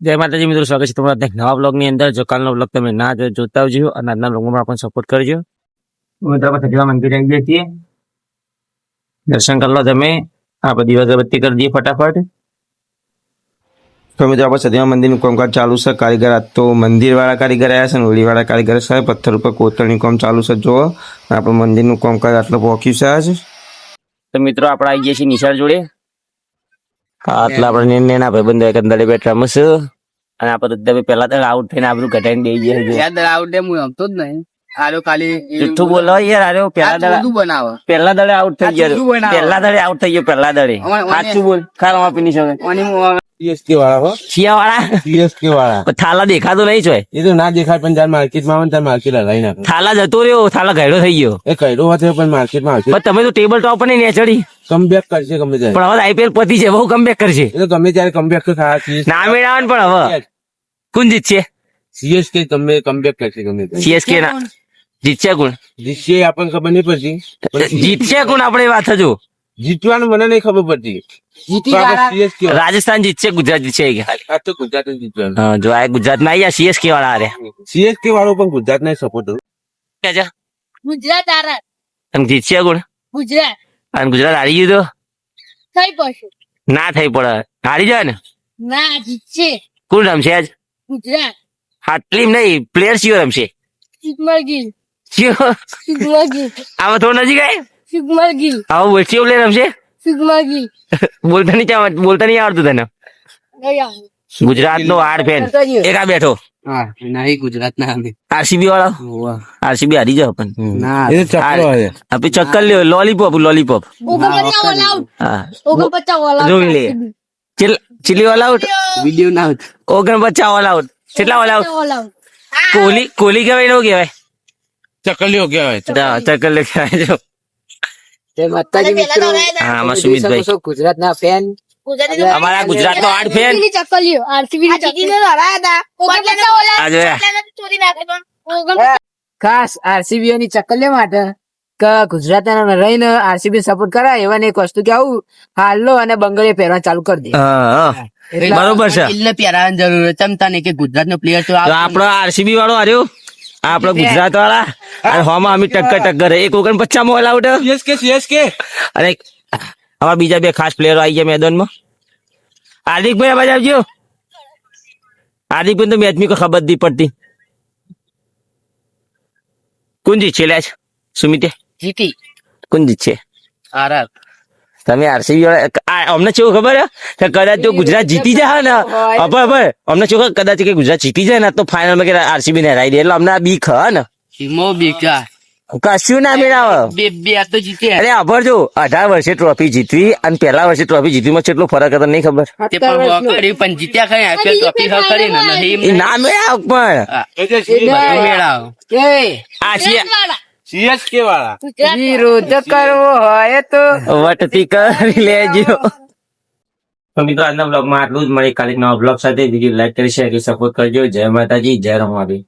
જય માતાજી મિત્રો, સ્વાગત છે તમારા નવા બ્લોગ ની અંદર. જો કાલનો બ્લોગ તમે ના જોતા આવજો અને આજના બ્લોગમાં પણ સપોર્ટ કરજો. મિત્રો આપણે સજવા મંદિરે આવી ગયા છીએ, દર્શન કરી લો તમે. આપણે દીવા અગરબત્તી કરી દઈએ ફટાફટ. તો મિત્રો આપણે સજવા મંદિરનું કામકાજ ચાલુ છે. કારીગર આજ તો મંદિર વાળા કારીગર આવ્યા છે, હોળી વાળા કારીગર છે. પથ્થર ઉપર કોતરણી કામ ચાલુ છે. જો આપણે મંદિરનું કામકાજ આટલું પોક્યું છે આજ. તો મિત્રો આપણે આવી ગયા છીએ નિશાળ જોડે. આટલા આપણે નેના ભાઈબંધો એક અંદર બેઠા મસ અને આપણે બધા પહેલા તો આઉટ થઈને આપણું ઘટાઈને બેસી ગયા. યાદ આઉટ હું રમતો જ નહીં. આરો ખાલી જુઠ્ઠું બોલો યાર. આરે પહેલા દડે આઉટ થઈ ગયો. પહેલા દડે આઉટ થઈ ગયો. પહેલા દડે સાચું બોલ. ખાવા પીની શકે સીએસકે વાળા હો, શિયા વાળા સીએસકે વાળા. થાલા દેખાતો નહીં છો. એ તો ના દેખાય, પણ જયારે માર્કેટમાં આવે ને ત્યારે માર્કેટ હલાવી નાખે. થાલા જતો રહ્યો, થાલા ઘેડો થઈ ગયો. એ કયડો હતો પણ માર્કેટમાં આવશે. પણ તમે તો ટેબલ ટોપ પણ નહીં ચડી. કમબેક કરશે ગમે ત્યારે. પણ હવે આઈપીએલ પતી છે, બહુ કમબેક કરશે. એ તો ગમે ત્યારે કમબેક તો થાય. ના મેળાવે પણ હવે કોણ જીતશે? સીએસકે તમે કમબેક કરશે ગમે ત્યારે. સીએસકે ના જીતશે કોણ? જીતશે આપણને ખબર નહીં પડતી. જીતશે કોણ આપણે વાત હજુ જીતવાનું મને નહીં ખબર પડતી. સીએસકે રાજસ્થાન જીતશે, ગુજરાત જીતશે. આ તો ગુજરાત જ જીતવાનું. હા, જો આ ગુજરાત માં આવી સીએસકે વાળા આરે. સીએસકે વાળો પણ ગુજરાત ને સપોર્ટ ગુજરાત આરા અને જીતશે કોણ? ગુજરાત અને ગુજરાત હારી ગયું તો થઈ પડશે ના થઈ પડે. હારી જાય ને ના જીતશે કોણ રમશે આજ? ગુજરાત. આટલી નહીં, પ્લેયર સિયો રમશે. શુભમન ગિલ સિયો શુભમન ગિલ આમાં થોડું નજીક આવે. શુભમન ગિલ આવું બોલ, સિયો પ્લેયર રમશે. શુભમન ગિલ બોલતા નહીં આવડતું તને. ગુજરાત નો હાર્ડ ફેન એક આ બેઠો. હા નહીં ગુજરાત ના આરસીબી વાળા. આરસીબી હારી જાવ પણ ના એ તો ચક્કર હોય. આપડે ચક્કર લ્યો. Lollipop lollipop. હા જોઈ લે. Chilli all out. વિડીયો ના હતો. 49 ઓલ આઉટ. કેટલા ઓલ આઉટ? કોહલી કહેવાય ને કહેવાય? ચકલીઓ કહેવાય. ચક્કર લે કહેવાય. જો જય માતાજી મિત્રો. હા, આમાં સુમિતભાઈ ગુજરાત ના ફેન. અમારા ગુજરાત નો હાર્ડ ફેન. ખાસ આરસીબી ની ચક્કલીઓ માટે કે ગુજરાત રહીને આરસીબી સપોર્ટ કરાય એવા એક વસ્તુ કે આવું હાલો અને બંગડીઓ પહેરવાનું ચાલુ કરી દે. બરોબર છે. એટલે પહેરવાની જરૂર ચમતા નહીં કે ગુજરાત નો પ્લેયર તો આપડો આરસીબી વાળો હાર્યો. આપડે ગુજરાત વાળા અને હોમાં અમે ટક્કર 49 ઓલ આઉટ. સીએસકે અને અમારા બીજા બે ખાસ પ્લેયરો આવી ગયા મેદાનમાં. હાર્દિકભાઈ અવાજ આવજો. હાર્દિકભાઈ તો મેચ ની કોઈ ખબર નહીં પડતી. કોણ જીતશે લે? સુમિતે જીતી કોણ જીતશે? આરઆર. તમે આરસીબી વાળા અમને કેવું ખબર કે કદાચ જો ગુજરાત જીતી જાય ને અમને શું કદાચ કે ગુજરાત જીતી જાય ને તો ફાઇનલ માં કે આરસીબી ને હરાવી દે એટલે અમને બીક હ ને. સીમો બીકા કશું ના મેળાવે. બે તો જીતે. અરે આભર જો 18 વર્ષે ટ્રોફી જીતવી અને પહેલા વર્ષે ટ્રોફી જીતવી માં કેટલો ફરક હતો નહીં ખબર? તે પણ જીત્યા ખરી આઈપીએલ ટ્રોફી ખરી ને ના મેળાવ પણ મેળાવ આ સીએસકે વાળા વિરોધ કરવો હોય તો વટતી કરી લેજો. તો મિત્રો આજના બ્લોગમાં આટલું જ. મળી કાલે નવા બ્લોગ સાથે. વિડીયો લાઈક કરી શેર કરી સપોર્ટ કરજો. જય માતાજી, જય રમાબી.